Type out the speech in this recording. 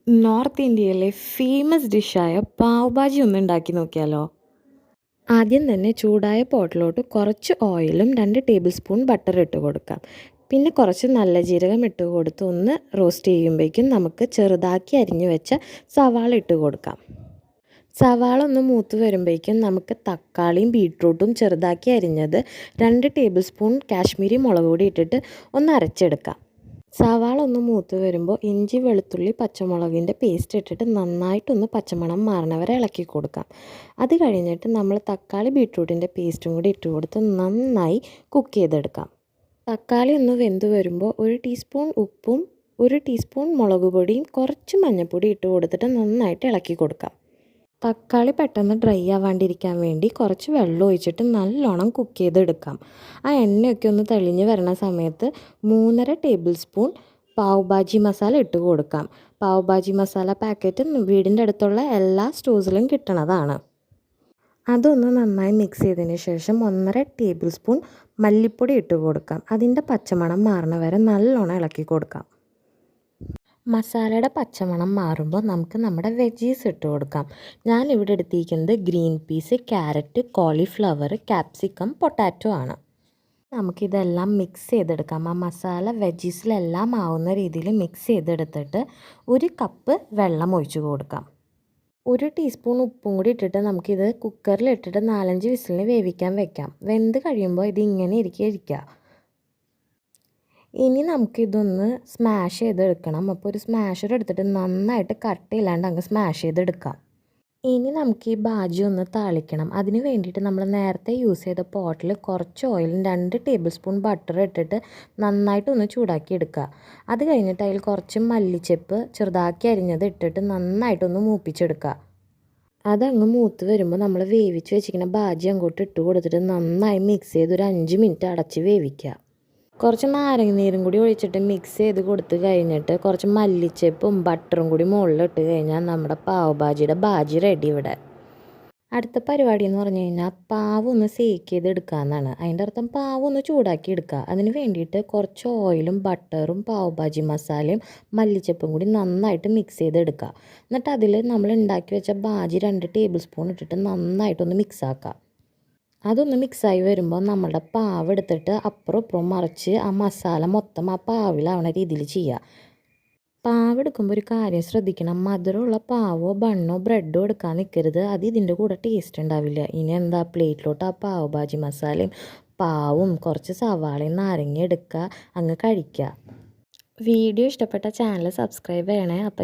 North ഇന്ത്യയിലെ famous ഡിഷായ pav bhaji ഒന്ന് ഉണ്ടാക്കി നോക്കിയാലോ. ആദ്യം തന്നെ ചൂടായ പോട്ടിലോട്ട് കുറച്ച് ഓയിലും 2 ടേബിൾ സ്പൂൺ ബട്ടർ ഇട്ട് കൊടുക്കാം. പിന്നെ കുറച്ച് നല്ല ജീരകം ഇട്ട് കൊടുത്ത് ഒന്ന് റോസ്റ്റ് ചെയ്യുമ്പോഴേക്കും നമുക്ക് ചെറുതാക്കി അരിഞ്ഞു വെച്ച സവാള ഇട്ട് കൊടുക്കാം. സവാള ഒന്ന് മൂത്ത് വരുമ്പോഴേക്കും നമുക്ക് തക്കാളിയും ബീട്രൂട്ടും ചെറുതാക്കി അരിഞ്ഞത് 2 ടേബിൾ സ്പൂൺ കാശ്മീരി മുളക് പൊടി ഇട്ടിട്ട് ഒന്ന് അരച്ചെടുക്കാം. സവാള ഒന്ന് മൂത്ത് വരുമ്പോൾ ഇഞ്ചി വെളുത്തുള്ളി പച്ചമുളകിൻ്റെ പേസ്റ്റ് ഇട്ടിട്ട് നന്നായിട്ടൊന്ന് പച്ചമണം മാറണ വരെ ഇളക്കി കൊടുക്കാം. അത് കഴിഞ്ഞിട്ട് നമ്മൾ തക്കാളി ബീട്രൂട്ടിൻ്റെ പേസ്റ്റും കൂടി ഇട്ട് കൊടുത്ത് നന്നായി കുക്ക് ചെയ്തെടുക്കാം. തക്കാളി ഒന്ന് വെന്ത് വരുമ്പോൾ 1 ടീസ്പൂൺ ഉപ്പും 1 ടീസ്പൂൺ മുളക് പൊടിയും കുറച്ച് മഞ്ഞൾപ്പൊടി ഇട്ട് കൊടുത്തിട്ട് നന്നായിട്ട് ഇളക്കി കൊടുക്കാം. തക്കാളി പെട്ടെന്ന് ഡ്രൈ ആവാണ്ടിരിക്കാൻ വേണ്ടി കുറച്ച് വെള്ളം ഒഴിച്ചിട്ട് നല്ലോണം കുക്ക് ചെയ്തെടുക്കാം. ആ എണ്ണയൊക്കെ ഒന്ന് തെളിഞ്ഞ് വരണ സമയത്ത് 3.5 ടേബിൾ സ്പൂൺ പാവ് ഭാജി മസാല ഇട്ട് കൊടുക്കാം. പാവ് ഭാജി മസാല പാക്കറ്റ് വീടിൻ്റെ അടുത്തുള്ള എല്ലാ സ്റ്റോഴ്സിലും കിട്ടണതാണ്. അതൊന്ന് നന്നായി മിക്സ് ചെയ്തതിന് ശേഷം 1.5 ടേബിൾ സ്പൂൺ മല്ലിപ്പൊടി ഇട്ട് കൊടുക്കാം. അതിൻ്റെ പച്ചമണം മാറണ വരെ നല്ലോണം ഇളക്കി കൊടുക്കാം. മസാലയുടെ പച്ചമണം മാറുമ്പോൾ നമുക്ക് നമ്മുടെ വെജീസ് ഇട്ട് കൊടുക്കാം. ഞാനിവിടെ എടുത്തിരിക്കുന്നത് green peas, carrot, cauliflower, capsicum, potato ആണ്. നമുക്കിതെല്ലാം മിക്സ് ചെയ്തെടുക്കാം. ആ മസാല വെജീസിലെല്ലാം ആവുന്ന രീതിയിൽ മിക്സ് ചെയ്തെടുത്തിട്ട് 1 കപ്പ് വെള്ളം ഒഴിച്ച് കൊടുക്കാം. 1 ടീസ്പൂൺ ഉപ്പും കൂടി ഇട്ടിട്ട് നമുക്കിത് കുക്കറിൽ ഇട്ടിട്ട് 4-5 വിസിലിന് വേവിക്കാൻ വെക്കാം. വെന്ത് കഴിയുമ്പോൾ ഇതിങ്ങനെ ഇരിക്കുക. ഇനി നമുക്കിതൊന്ന് സ്മാഷ് ചെയ്തെടുക്കണം. അപ്പോൾ ഒരു സ്മാഷർ എടുത്തിട്ട് നന്നായിട്ട് കട്ടയില്ലാണ്ട് അങ്ങ് സ്മാഷ് ചെയ്തെടുക്കാം. ഇനി നമുക്ക് ഈ ഭാജി ഒന്ന് താളിക്കണം. അതിന് വേണ്ടിയിട്ട് നമ്മൾ നേരത്തെ യൂസ് ചെയ്ത പോട്ടിൽ കുറച്ച് ഓയിലും 2 ടേബിൾ സ്പൂൺ ബട്ടർ ഇട്ടിട്ട് നന്നായിട്ടൊന്ന് ചൂടാക്കി എടുക്കുക. അത് കഴിഞ്ഞിട്ട് അതിൽ കുറച്ച് മല്ലിച്ചെപ്പ് ചെറുതാക്കി അരിഞ്ഞത് ഇട്ടിട്ട് നന്നായിട്ടൊന്ന് മൂപ്പിച്ചെടുക്കുക. അതങ്ങ് മൂത്ത് വരുമ്പോൾ നമ്മൾ വേവിച്ച് വെച്ചിരിക്കുന്ന ഭാജി അങ്ങോട്ട് ഇട്ട് കൊടുത്തിട്ട് നന്നായി മിക്സ് ചെയ്ത് ഒരു 5 മിനിറ്റ് അടച്ച് വേവിക്കുക. കുറച്ച് നാരങ്ങ നീരും കൂടി ഒഴിച്ചിട്ട് മിക്സ് ചെയ്ത് കൊടുത്ത് കഴിഞ്ഞിട്ട് കുറച്ച് മല്ലിച്ചെപ്പും ബട്ടറും കൂടി മുകളിലിട്ട് കഴിഞ്ഞാൽ നമ്മുടെ പാവ് ഭാജിയുടെ ഭാജി റെഡി ഇവിടെ. അടുത്ത പരിപാടി എന്ന് പറഞ്ഞു കഴിഞ്ഞാൽ പാവ് ഒന്ന് സേക്ക് ചെയ്തെടുക്കുക എന്നാണ്. അതിൻ്റെ അർത്ഥം പാവ് ഒന്ന് ചൂടാക്കി എടുക്കുക. അതിന് വേണ്ടിയിട്ട് കുറച്ച് ഓയിലും ബട്ടറും പാവ് ഭാജി മസാലയും മല്ലിച്ചെപ്പും കൂടി നന്നായിട്ട് മിക്സ് ചെയ്തെടുക്കുക. എന്നിട്ട് അതിൽ നമ്മൾ ഉണ്ടാക്കി വെച്ച ഭാജി 2 ടേബിൾ സ്പൂൺ ഇട്ടിട്ട് നന്നായിട്ടൊന്ന് മിക്സ് ആക്കുക. അതൊന്ന് മിക്സായി വരുമ്പോൾ നമ്മളുടെ പാവ് എടുത്തിട്ട് അപ്പുറം ഇപ്പുറം മറിച്ച് ആ മസാല മൊത്തം ആ പാവിലാവണ രീതിയിൽ ചെയ്യുക. പാവ് എടുക്കുമ്പോൾ ഒരു കാര്യം ശ്രദ്ധിക്കണം. മധുരമുള്ള പാവോ ബണ്ണോ ബ്രെഡോ എടുക്കാൻ നിൽക്കരുത്. അത് ഇതിൻ്റെ കൂടെ ടേസ്റ്റ് ഉണ്ടാവില്ല. ഇനി എന്താ പ്ലേറ്റിലോട്ട് ആ പാവ് ഭാജി മസാലയും പാവും കുറച്ച് സവാളയും നാരങ്ങ എടുക്കുക, അങ്ങ് കഴിക്കുക. വീഡിയോ ഇഷ്ടപ്പെട്ട ചാനൽ സബ്സ്ക്രൈബ് ചെയ്യണേ. അപ്പം